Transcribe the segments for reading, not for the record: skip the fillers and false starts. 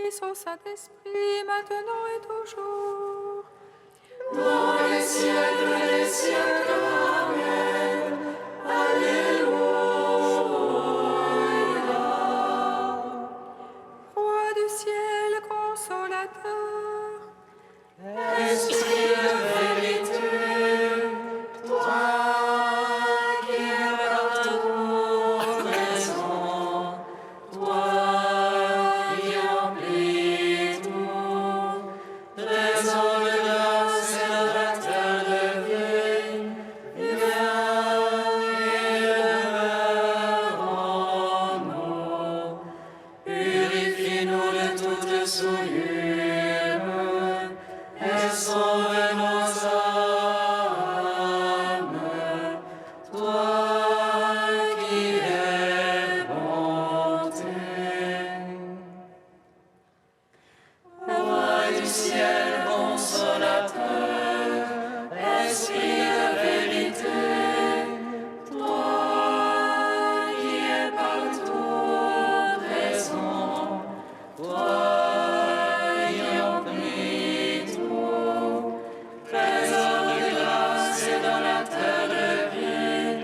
Fils, au Saint-Esprit, maintenant et toujours. Dans les siècles des siècles. Amen. Alléluia. Roi du ciel, consolateur, Esprit de vérité, toi qui es partout présent, toi qui emplis tout, trésor de grâce et de la terre de vie, viens et demeure en nous. Purifie-nous de toute souillure et sauve nos âmes, toi qui es bonté. Roi du ciel, consolateur, esprit de vérité, toi qui es partout présent, toi qui emplis tout, trésor de grâce et dans la terre de vie,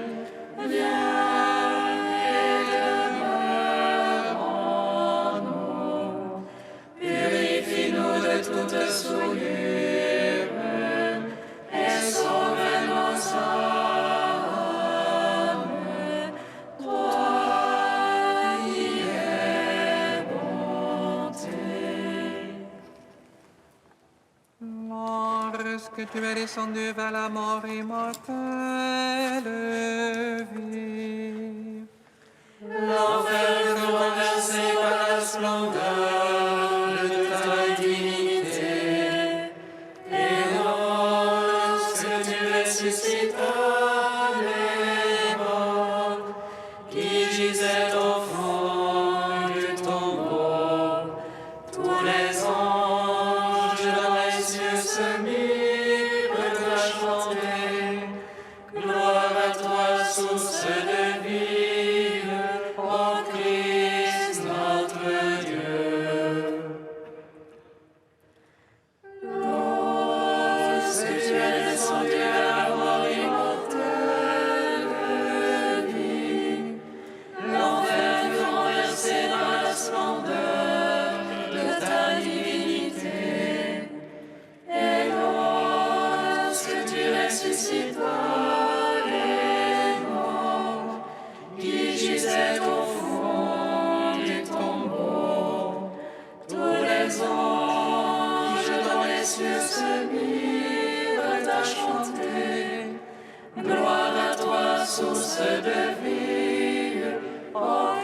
viens et demeure en nous. Purifie-nous de toute souillure et sauve nos âmes, toi qui es bonté. Lorsque tu es descendu vers la mort immortelle, vie. L'enfer fut renversé par la splendeur de ta divinité. Et lorsque tu ressuscitas les morts qui gisaient au fond du tombeau, tous les anges dans les cieux se mirent à chanter. Gloire à toi, source de vie, ô Christ notre Dieu. Lorsque tu es descendu à la mort immortelle, vie, l'enfer fut renversé dans la splendeur de ta divinité. Et lorsque tu ressuscitas les morts qui gisaient au fond du tombeau, tous les anges dans les cieux se mirent à chanter. Gloire à toi, source de vie, ô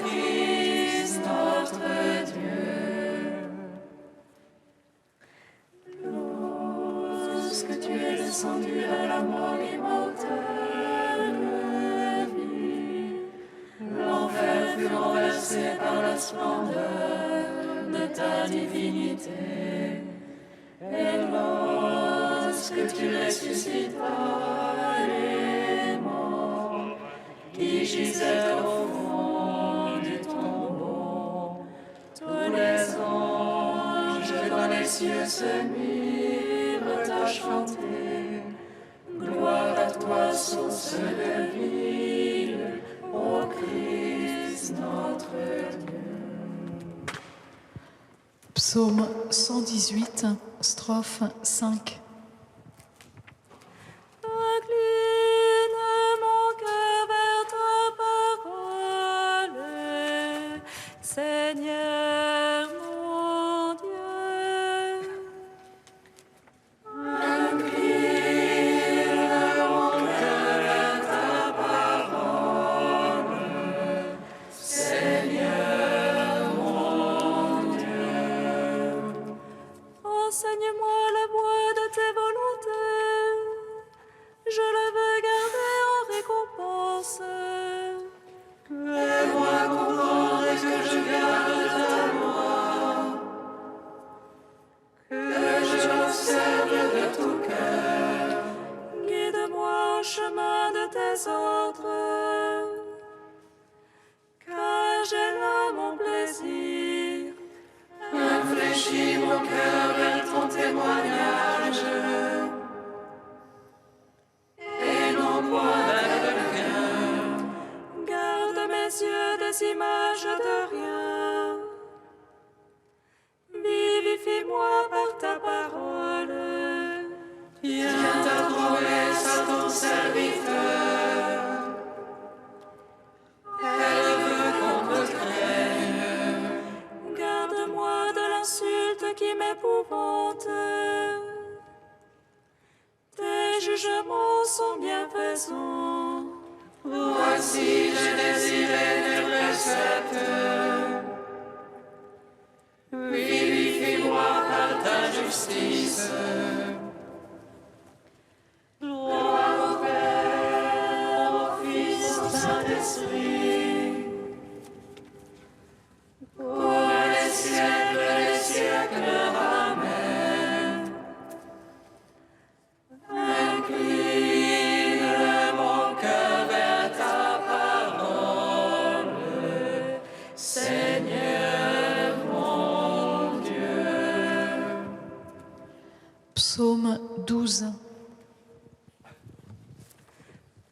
Christ notre Dieu. Lorsque tu es descendu à la mort immortelle, vie, l'enfer fut renversé par la splendeur de ta divinité. Et lorsque tu ressuscitas les morts qui gisaient au fond du tombeau, tous les anges dans les cieux se mirent à chanter. Gloire à toi, source de vie, ô Christ notre Dieu. Psaume 118, strophe 5. incline mon cœur vers ta parole, Seigneur mon Dieu. Incline mon cœur vers ta parole, Seigneur mon Dieu. Enseigne-moi la voie de tes volontés, je la veux garder en récompense. Fais-moi comprendre que je garde ta loi, que je l'observe de tout cœur. Guide-moi au chemin de tes ordres, car j'ai là mon plaisir. Infléchis Convertis mon cœur vers ton témoignage, et non point vers le mien. Garde mes yeux des images de rien. Vivifie-moi par ta parole. Tiens ta promesse à ton serviteur. Elle veut qu'on me craigne. Garde-moi de l'insulte qui m'épouvante. Tes jugements sont bienfaisants. Voici, j'ai désiré tes préceptes. Vivifie-moi par ta justice. Gloire au Père, au Fils, au Saint-Esprit, pour les siècles des siècles. Amen. Incline mon cœur vers ta parole, Seigneur mon Dieu. Psaume 12.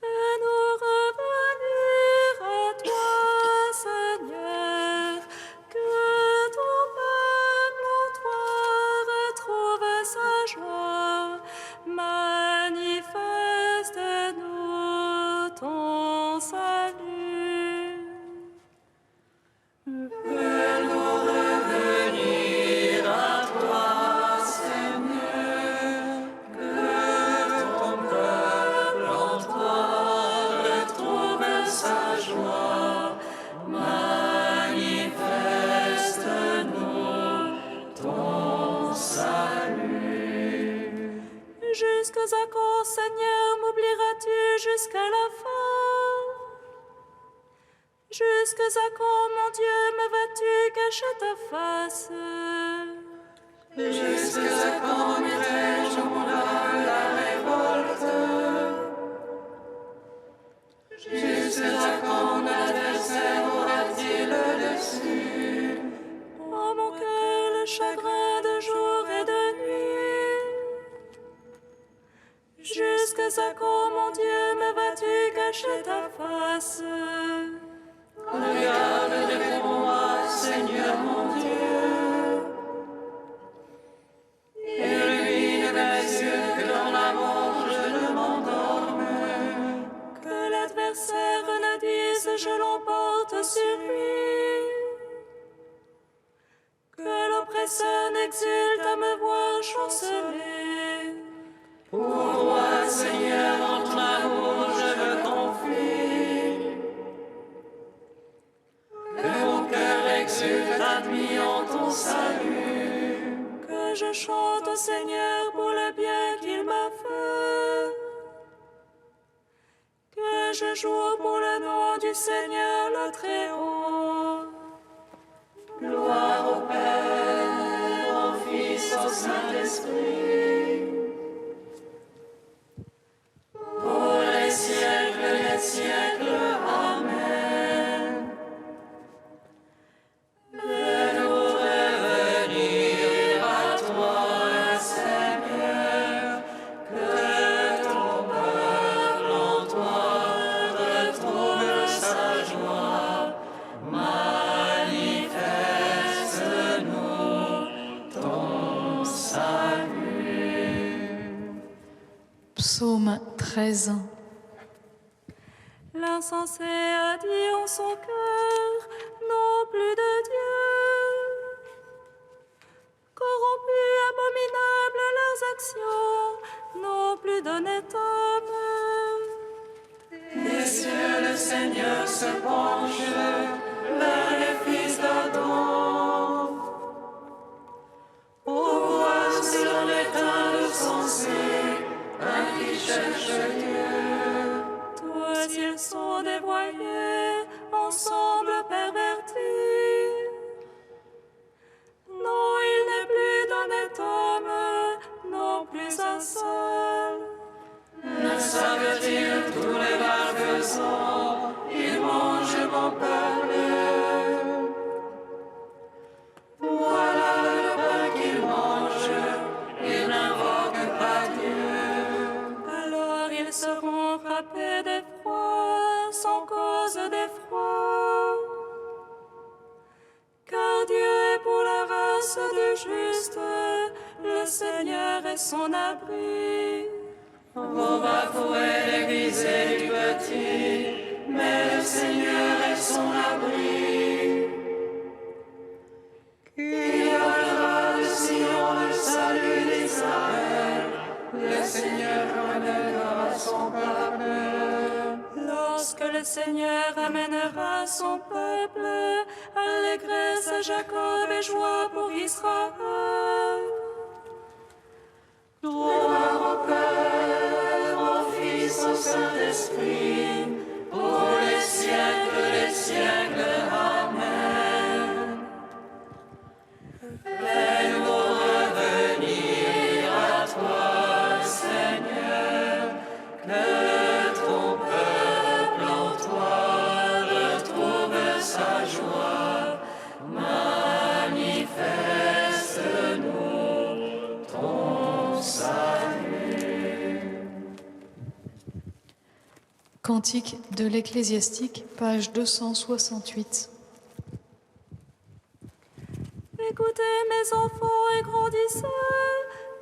Fais-nous revenir à toi, Seigneur, que ton peuple en toi retrouve sa joie. Manifeste-nous ton salut. Fais-nous revenir à toi, Seigneur, que ton peuple en toi retrouve sa joie. Manifeste-nous ton salut. Jusqu'à quand, Seigneur, m'oublieras-tu jusqu'à la fin? Jusqu'à quand, mon Dieu, me vas-tu cacher ta face? Jusqu'à quand mettrai-je mon âme à la révolte? Jusqu'à quand mon adversaire aura-t-il le dessus? Oh mon cœur, le chagrin de jour et de nuit. Jusqu'à quand, mon Dieu, me vas-tu cacher ta face? Regarde, réponds-moi, Seigneur mon Dieu. Illumine mes yeux que dans la mort je ne m'endorme. Que l'adversaire ne dise je l'emporte sur lui. Que l'oppresseur n'exulte à me voir chanceler. Pour toi, Seigneur, en ton amour je me confie. Que mon cœur exulte admis en ton salut. Que je chante au Seigneur pour le bien qu'il m'a fait. Que je joue pour le nom du Seigneur le Très-Haut. Gloire au Père, au Fils, au Saint-Esprit, pour les siècles des siècles. Amen. Fais-nous revenir à toi, Seigneur, que ton peuple en toi retrouve sa joie. Manifeste-nous ton salut. Psaume 13. L'insensé a dit en son cœur, non plus de Dieu. Corrompus, abominables leurs actions, non plus d'honnête homme. Des cieux, le Seigneur se penche vers les fils d'Adam. Pour voir si l'on éteint le sensé, un qui cherche Dieu. Tous ils sont dévoyés, ensemble pervertis. Non, il n'est plus d'honnête homme, non plus un seul. Ne savent-ils tous les malfaisants, ils mangent force du juste, le Seigneur est son abri. Vos bafouets déguisés du petit, mais le Seigneur est son abri. Qui viendra de Sion le salut d'Israël, le Seigneur ramènera son peuple. Lorsque le Seigneur amènera son peuple, allégresse à Jacob et joie pour Israël. Gloire au Père, au Fils, au Saint-Esprit, pour les siècles des siècles. Amen. Fais-nous revenir à toi, Seigneur, que ton peuple en toi retrouve sa joie. Manifeste-nous ton salut. Cantique de l'Ecclésiastique, page 268. Écoutez mes enfants et grandissez,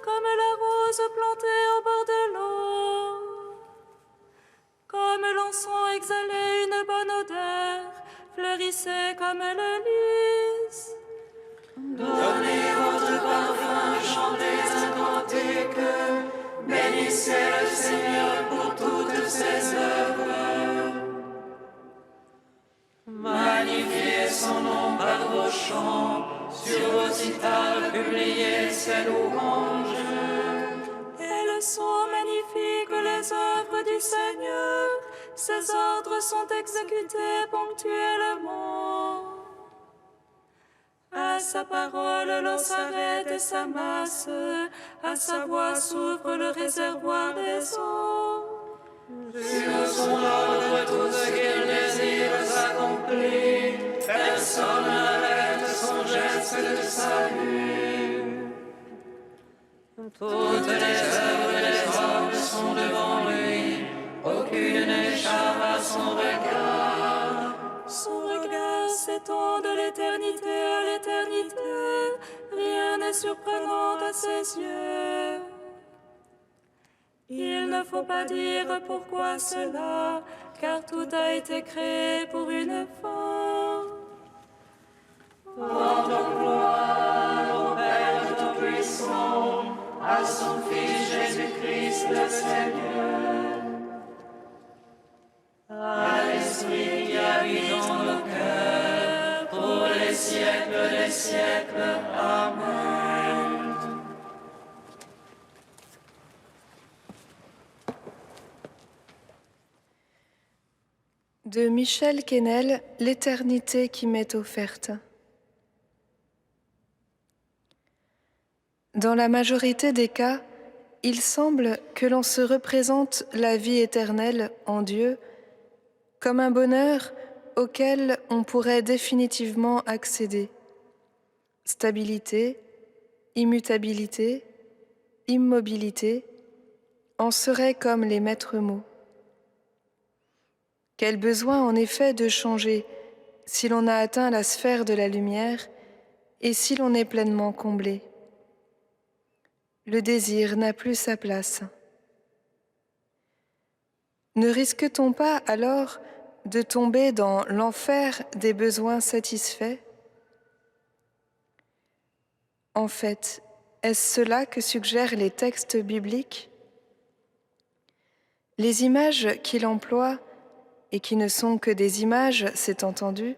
comme la rose plantée au bord de l'eau. Comme l'encens exhalait une bonne odeur, fleurissez comme le lys. Donnez votre parfum, chantez un cantique, bénissez le Seigneur pour toutes ses œuvres. Magnifiez son nom par vos chants, sur vos citares publiez ses louanges. Elles sont magnifiques les œuvres du Seigneur, ses ordres sont exécutés ponctuellement. À sa parole l'eau s'arrête et s'amasse, à sa voix s'ouvre le réservoir des eaux. Sur son ordre tout ce qu'il désire s'accomplit, personne n'arrête son geste de salut. Toutes les œuvres des hommes sont devant lui, aucune n'échappe à son regard. Son regard s'étend de l'éternité à l'éternité, rien n'est surprenant à ses yeux. Il ne faut pas dire pourquoi cela, car tout a été créé pour une fin. Rendons gloire au Père Tout-Puissant, à son Fils Jésus-Christ le Seigneur, à l'Esprit qui habite dans nos cœurs, pour les siècles des siècles. Amen. De Michel Quesnel, L'éternité qui m'est offerte. Dans la majorité des cas, il semble que l'on se représente la vie éternelle en Dieu comme un bonheur auquel on pourrait définitivement accéder. Stabilité, immutabilité, immobilité en seraient comme les maîtres mots. Quel besoin en effet de changer si l'on a atteint la sphère de la lumière et si l'on est pleinement comblé. Le désir n'a plus sa place. Ne risque-t-on pas alors de tomber dans l'enfer des besoins satisfaits ? En fait, est-ce cela que suggèrent les textes bibliques ? Les images qu'il emploie, et qui ne sont que des images, c'est entendu,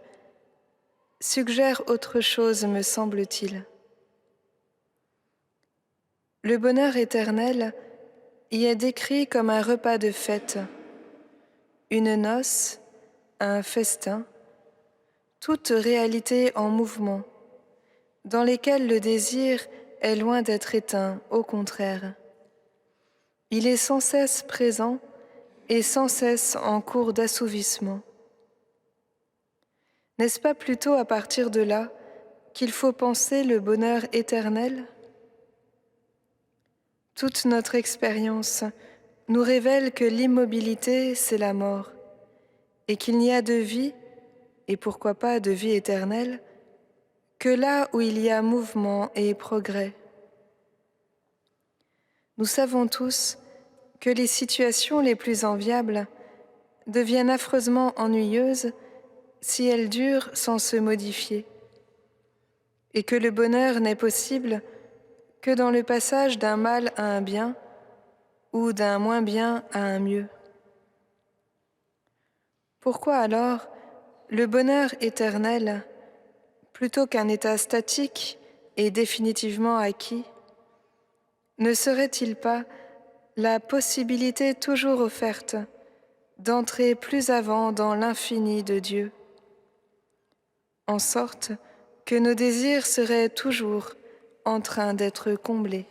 suggèrent autre chose, me semble-t-il. Le bonheur éternel y est décrit comme un repas de fête, une noce, un festin, toute réalité en mouvement, dans lesquelles le désir est loin d'être éteint, au contraire. Il est sans cesse présent et sans cesse en cours d'assouvissement. N'est-ce pas plutôt à partir de là qu'il faut penser le bonheur éternel ? Toute notre expérience nous révèle que l'immobilité, c'est la mort, et qu'il n'y a de vie, et pourquoi pas de vie éternelle, que là où il y a mouvement et progrès. Nous savons tous que les situations les plus enviables deviennent affreusement ennuyeuses si elles durent sans se modifier, et que le bonheur n'est possible que dans le passage d'un mal à un bien ou d'un moins bien à un mieux. Pourquoi alors le bonheur éternel, plutôt qu'un état statique et définitivement acquis, ne serait-il pas la possibilité toujours offerte d'entrer plus avant dans l'infini de Dieu, en sorte que nos désirs seraient toujours en train d'être comblés?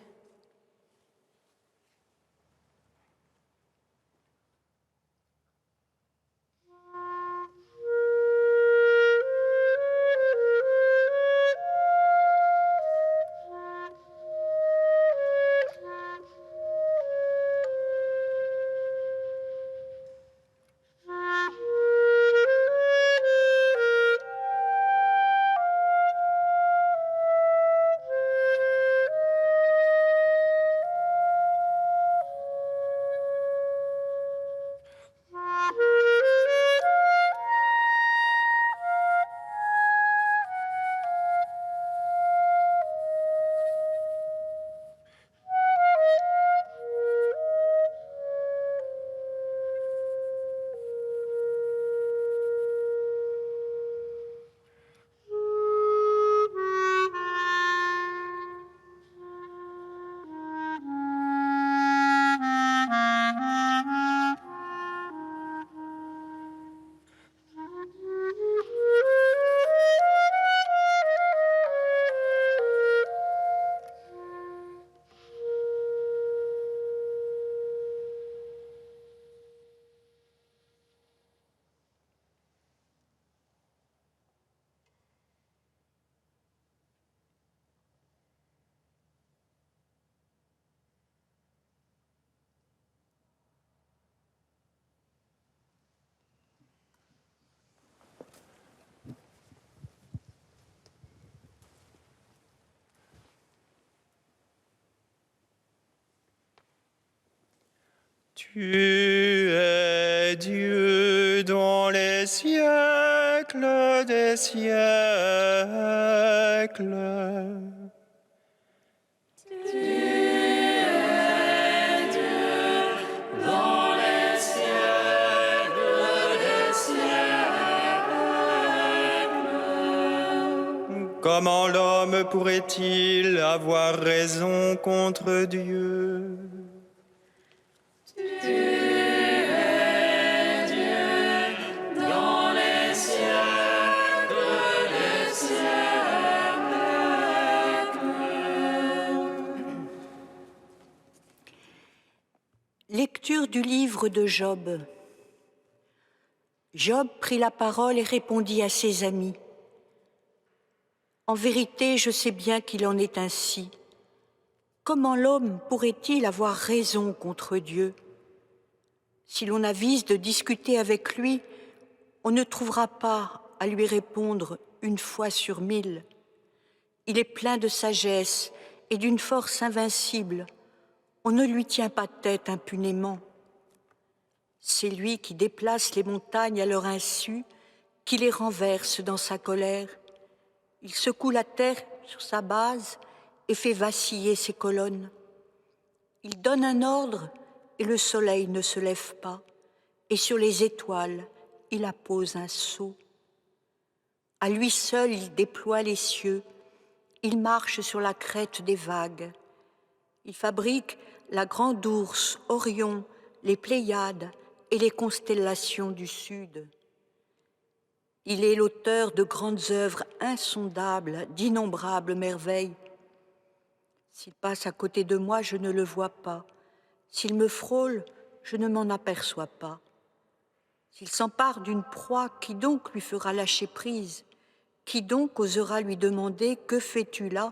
Tu es Dieu dans les siècles des siècles. Comment l'homme pourrait-il avoir raison contre Dieu? Lecture du livre de Job. Job prit la parole et répondit à ses amis. En vérité, je sais bien qu'il en est ainsi. Comment l'homme pourrait-il avoir raison contre Dieu? Si l'on avise de discuter avec lui, on ne trouvera pas à lui répondre une fois sur 1000. Il est plein de sagesse et d'une force invincible. On ne lui tient pas tête impunément. C'est lui qui déplace les montagnes à leur insu, qui les renverse dans sa colère. Il secoue la terre sur sa base et fait vaciller ses colonnes. Il donne un ordre et le soleil ne se lève pas, et sur les étoiles, il appose un sceau. À lui seul, il déploie les cieux, il marche sur la crête des vagues. Il fabrique la grande ourse, Orion, les Pléiades et les constellations du Sud. Il est l'auteur de grandes œuvres insondables, d'innombrables merveilles. S'il passe à côté de moi, je ne le vois pas. S'il me frôle, je ne m'en aperçois pas. S'il s'empare d'une proie, qui donc lui fera lâcher prise? Qui donc osera lui demander « Que fais-tu là ?»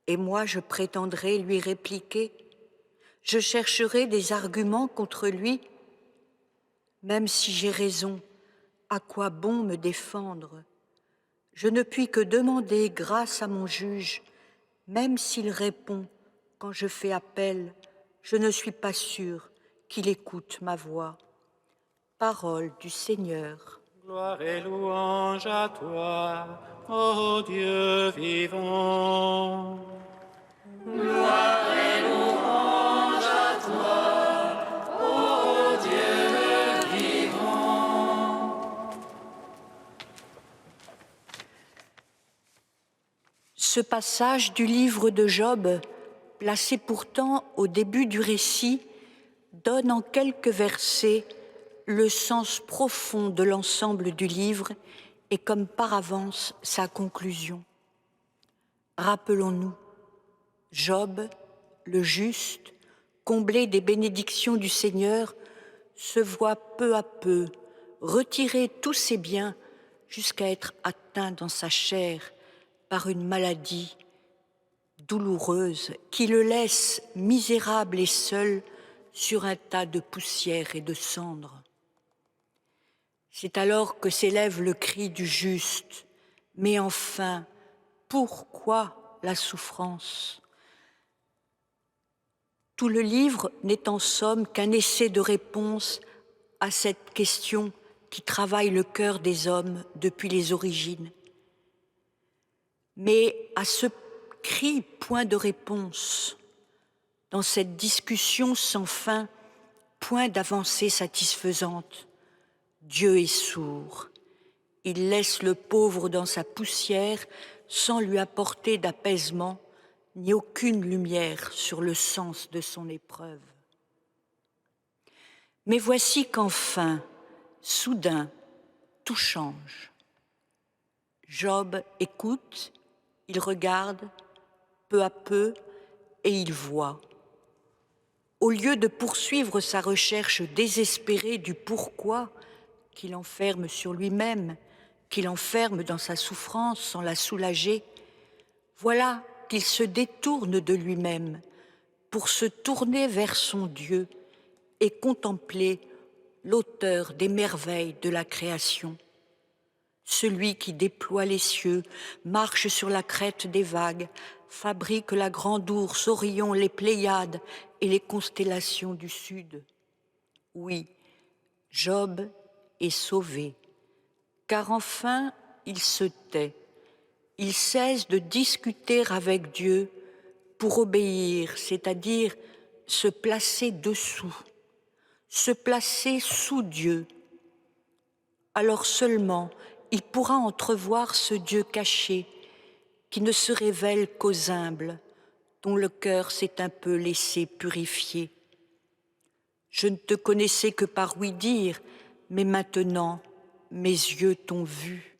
Et moi, je prétendrai lui répliquer. Je chercherai des arguments contre lui. Même si j'ai raison, à quoi bon me défendre? Je ne puis que demander grâce à mon juge, même s'il répond quand je fais appel, je ne suis pas sûre qu'il écoute ma voix. Parole du Seigneur. Gloire et louange à toi, ô Dieu vivant. Gloire et louange à toi, ô Dieu vivant. Ce passage du livre de Job, placé pourtant au début du récit, donne en quelques versets le sens profond de l'ensemble du livre et comme par avance sa conclusion. Rappelons-nous, Job, le juste, comblé des bénédictions du Seigneur, se voit peu à peu retirer tous ses biens jusqu'à être atteint dans sa chair par une maladie douloureuse qui le laisse misérable et seul sur un tas de poussière et de cendres. C'est alors que s'élève le cri du juste. Mais enfin, pourquoi la souffrance ? Tout le livre n'est en somme qu'un essai de réponse à cette question qui travaille le cœur des hommes depuis les origines. Mais à ce cri point de réponse, dans cette discussion sans fin, point d'avancée satisfaisante. Dieu est sourd. Il laisse le pauvre dans sa poussière sans lui apporter d'apaisement ni aucune lumière sur le sens de son épreuve. Mais voici qu'enfin, soudain, tout change. Job écoute, il regarde, peu à peu, et il voit. Au lieu de poursuivre sa recherche désespérée du pourquoi, qu'il enferme sur lui-même, qu'il enferme dans sa souffrance sans la soulager, voilà qu'il se détourne de lui-même pour se tourner vers son Dieu et contempler l'auteur des merveilles de la création. Celui qui déploie les cieux, marche sur la crête des vagues, fabrique la grande ours, Orion, les Pléiades et les constellations du sud. Oui, Job est sauvé, car enfin il se tait, il cesse de discuter avec Dieu pour obéir, c'est-à-dire se placer dessous, se placer sous Dieu. Alors seulement il pourra entrevoir ce Dieu caché qui ne se révèle qu'aux humbles, dont le cœur s'est un peu laissé purifier. Je ne te connaissais que par ouï-dire, mais maintenant, mes yeux t'ont vu.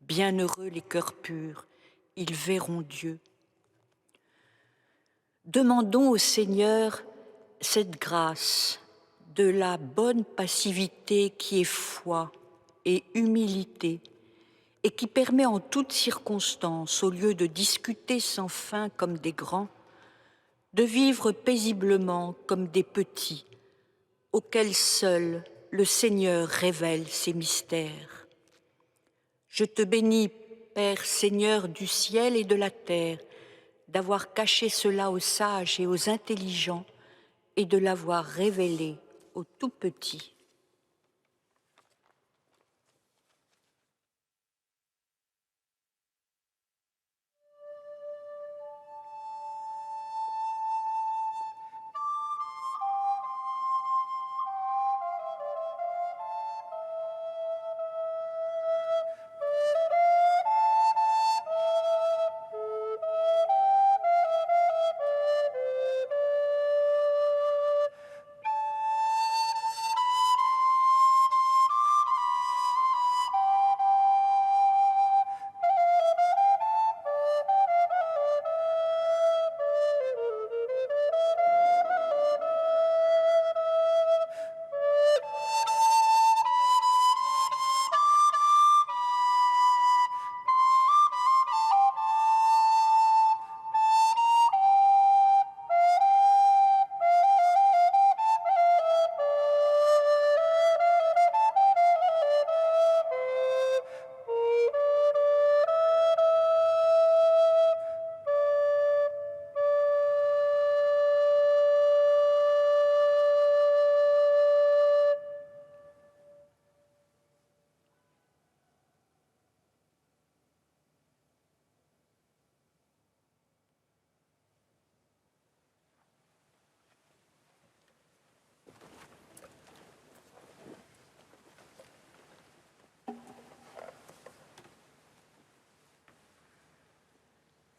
Bienheureux les cœurs purs, ils verront Dieu. Demandons au Seigneur cette grâce de la bonne passivité qui est foi et humilité et qui permet en toutes circonstances, au lieu de discuter sans fin comme des grands, de vivre paisiblement comme des petits, auxquels seul le Seigneur révèle ses mystères. Je te bénis, Père Seigneur du ciel et de la terre, d'avoir caché cela aux sages et aux intelligents et de l'avoir révélé aux tout petits.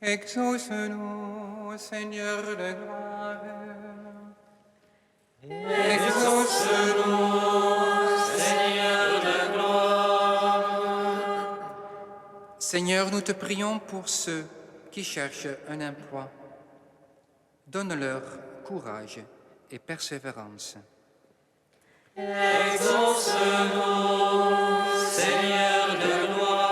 Exauce-nous, Seigneur de gloire. Exauce-nous, Seigneur de gloire. Seigneur, nous te prions pour ceux qui cherchent un emploi. Donne-leur courage et persévérance. Exauce-nous, Seigneur de gloire.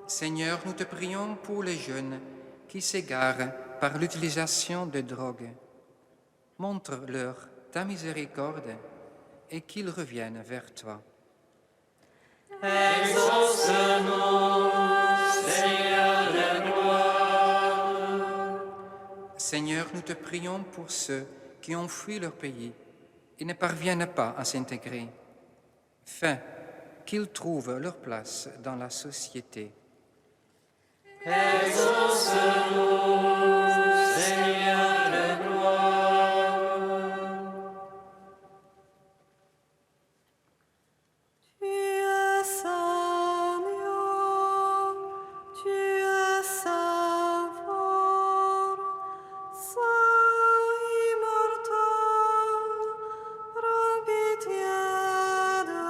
Seigneur, nous te prions pour les jeunes qui s'égarent par l'utilisation de drogues. Montre-leur ta miséricorde et qu'ils reviennent vers toi. Exauce-nous, Seigneur de gloire. Seigneur, nous te prions pour ceux qui ont fui leur pays et ne parviennent pas à s'intégrer. Fais qu'ils trouvent leur place dans la société. Exauce-nous, Seigneur de gloire. Tu es saint, tu es saint fort, saint immortel, prends pitié de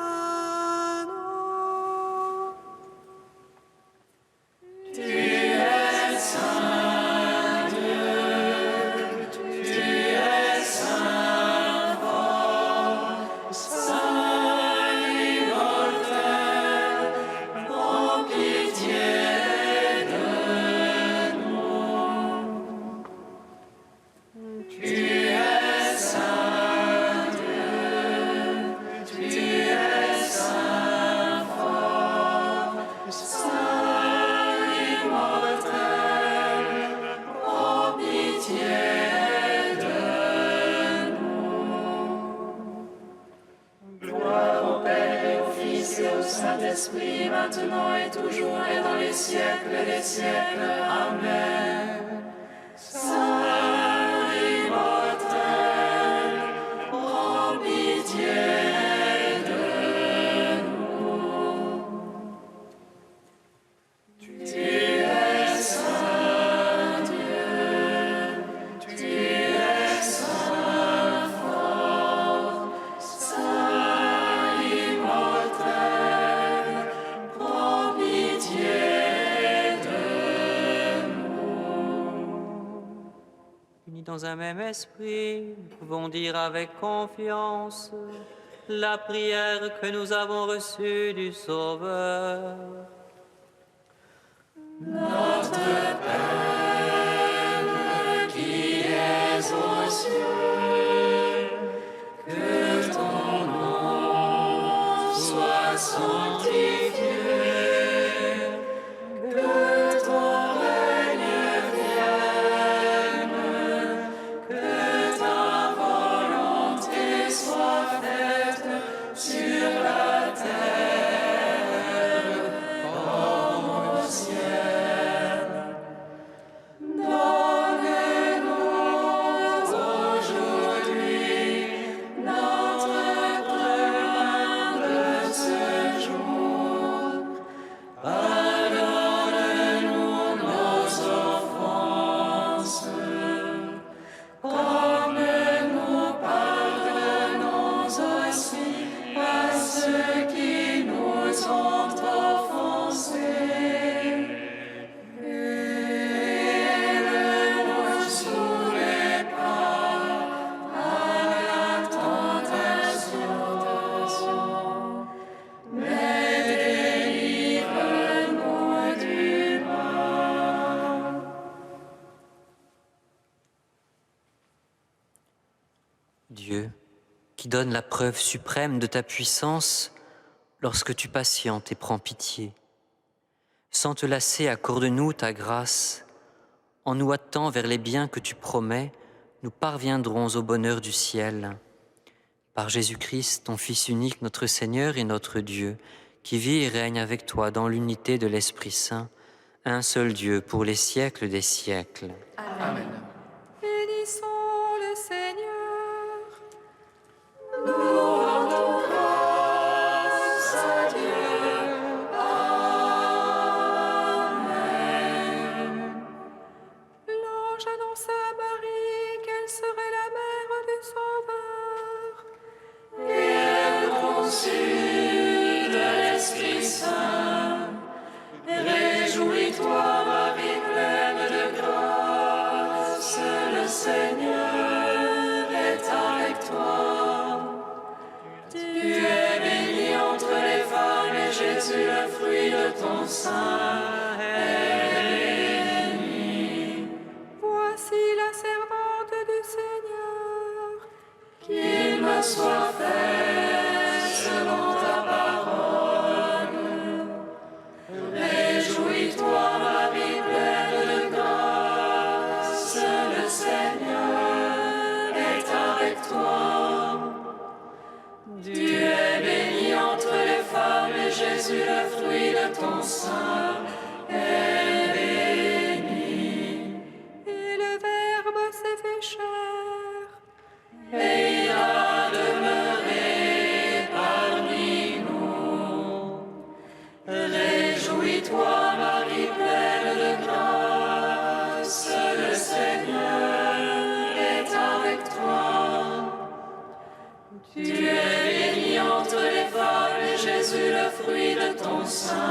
nous. Tu es saint Dieu, tu es saint fort, saint immortel, prends pitié de nous. Tu es saint Dieu, tu es saint fort, saint immortel, prends pitié de nous. Gloire au Père et au Fils et au Saint-Esprit, maintenant et toujours et dans les siècles des siècles. Amen. Saint immortel, prends pitié de nous. Tu es saint Dieu, tu es saint fort, saint immortel, prends pitié de nous. Unis dans un même esprit, nous pouvons dire avec confiance la prière que nous avons reçue du Sauveur. Qui es aux cieux, que ton nom soit sanctifié, que ton règne vienne, que ta volonté soit faite sur la terre comme au ciel. Donne-nous aujourd'hui notre pain de ce jour. Pardonne-nous nos offenses, comme nous pardonnons aussi à ceux qui nous ont offensés. Et ne nous soumets pas à la tentation, mais délivre-nous du mal. Dieu, qui donne la preuve suprême de ta puissance lorsque tu patientes et prends pitié. Sans te lasser, accorde-nous ta grâce. En nous hâtant vers les biens que tu promets, nous parviendrons au bonheur du ciel. Par Jésus-Christ, ton Fils unique, notre Seigneur et notre Dieu, qui vit et règne avec toi dans l'unité de l'Esprit Saint, un seul Dieu pour les siècles des siècles. Amen. Bénissons le Seigneur. Nous rendons grâce à Dieu. Amen. Réjouis-toi, Marie pleine de grâce, le Seigneur est avec toi. Tu es bénie entre les femmes et Jésus, le fruit de ton sein, est béni. Voici la servante du Seigneur. Qu'il me soit fait selon ta parole. Réjouis-toi, Marie pleine de grâce, le Seigneur est avec toi. Tu es bénie entre les femmes et Jésus, le fruit de ton sein, est béni. Et le Verbe s'est fait chair. Et il a demeuré parmi nous. Réjouis-toi, Marie pleine de grâce, le Seigneur est avec toi. Tu es bénie entre les femmes et Jésus, le fruit de ton sein,